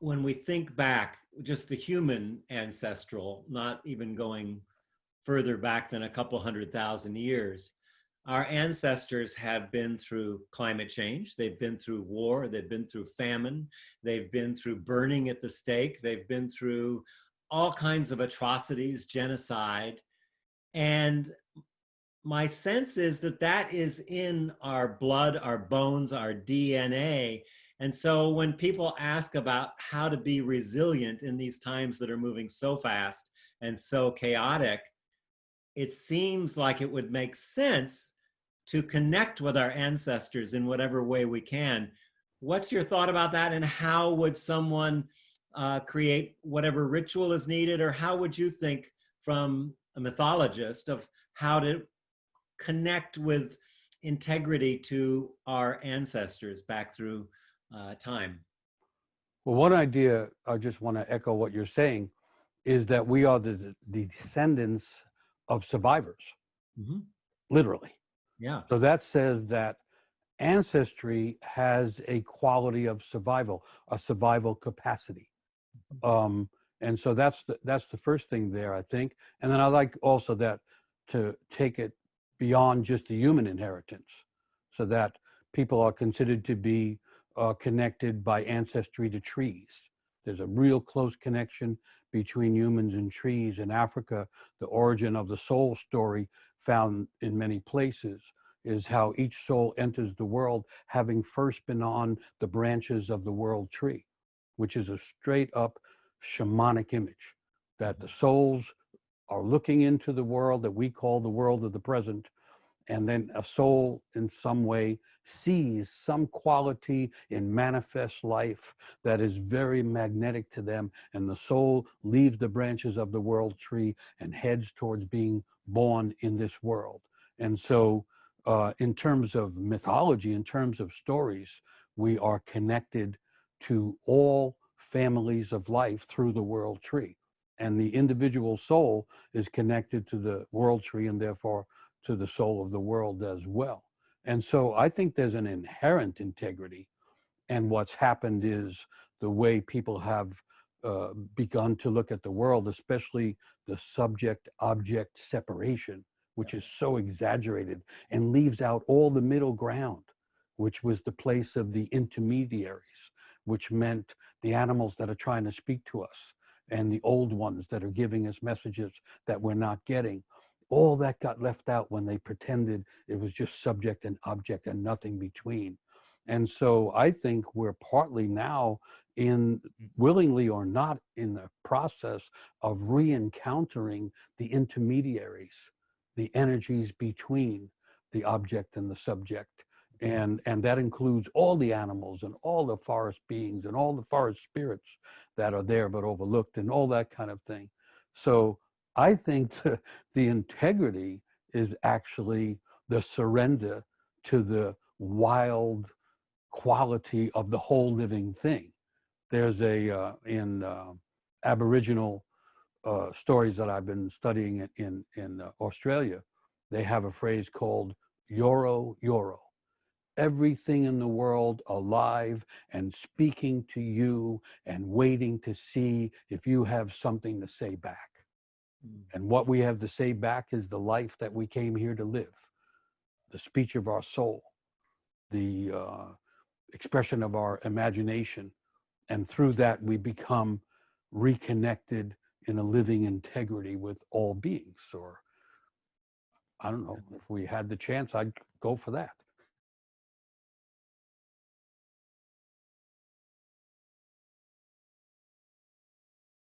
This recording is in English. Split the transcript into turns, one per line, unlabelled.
when we think back, just the human ancestral, not even going further back than a couple 100,000 years, our ancestors have been through climate change. They've been through war. They've been through famine. They've been through burning at the stake. They've been through all kinds of atrocities, genocide. And my sense is that that is in our blood, our bones, our DNA. And so when people ask about how to be resilient in these times that are moving so fast and so chaotic, it seems like it would make sense to connect with our ancestors in whatever way we can. What's your thought about that? And how would someone create whatever ritual is needed? Or how would you think, from a mythologist, of how to connect with integrity to our ancestors back through time?
Well, one idea, I just want to echo what you're saying, is that we are the descendants of survivors, literally.
Yeah.
So that says that ancestry has a quality of survival, a survival capacity. And so that's the first thing there, I think. And then I like also that to take it beyond just the human inheritance, so that people are considered to be connected by ancestry to trees. There's a real close connection between humans and trees. In Africa, the origin of the soul story, found in many places, is how each soul enters the world having first been on the branches of the world tree, which is a straight up shamanic image, that the souls are looking into the world that we call the world of the present, and then a soul in some way sees some quality in manifest life that is very magnetic to them, and the soul leaves the branches of the world tree and heads towards being born in this world. And so in terms of mythology, in terms of stories, we are connected to all families of life through the world tree. And the individual soul is connected to the world tree and therefore to the soul of the world as well. And so I think there's an inherent integrity. And what's happened is the way people have begun to look at the world, especially the subject-object separation, which is so exaggerated and leaves out all the middle ground, which was the place of the intermediaries, which meant the animals that are trying to speak to us and the old ones that are giving us messages that we're not getting. All that got left out when they pretended it was just subject and object and nothing between. And so I think we're partly now in, willingly or not, in the process of re-encountering the intermediaries, the energies between the object and the subject. And that includes all the animals and all the forest beings and all the forest spirits that are there but overlooked and all that kind of thing. So I think the integrity is actually the surrender to the wild quality of the whole living thing. There's in Aboriginal stories that I've been studying in Australia, they have a phrase called Yoro Yoro. Everything in the world alive and speaking to you and waiting to see if you have something to say back. And what we have to say back is the life that we came here to live, the speech of our soul, the expression of our imagination. And through that, we become reconnected in a living integrity with all beings. Or, I don't know, if we had the chance, I'd go for that.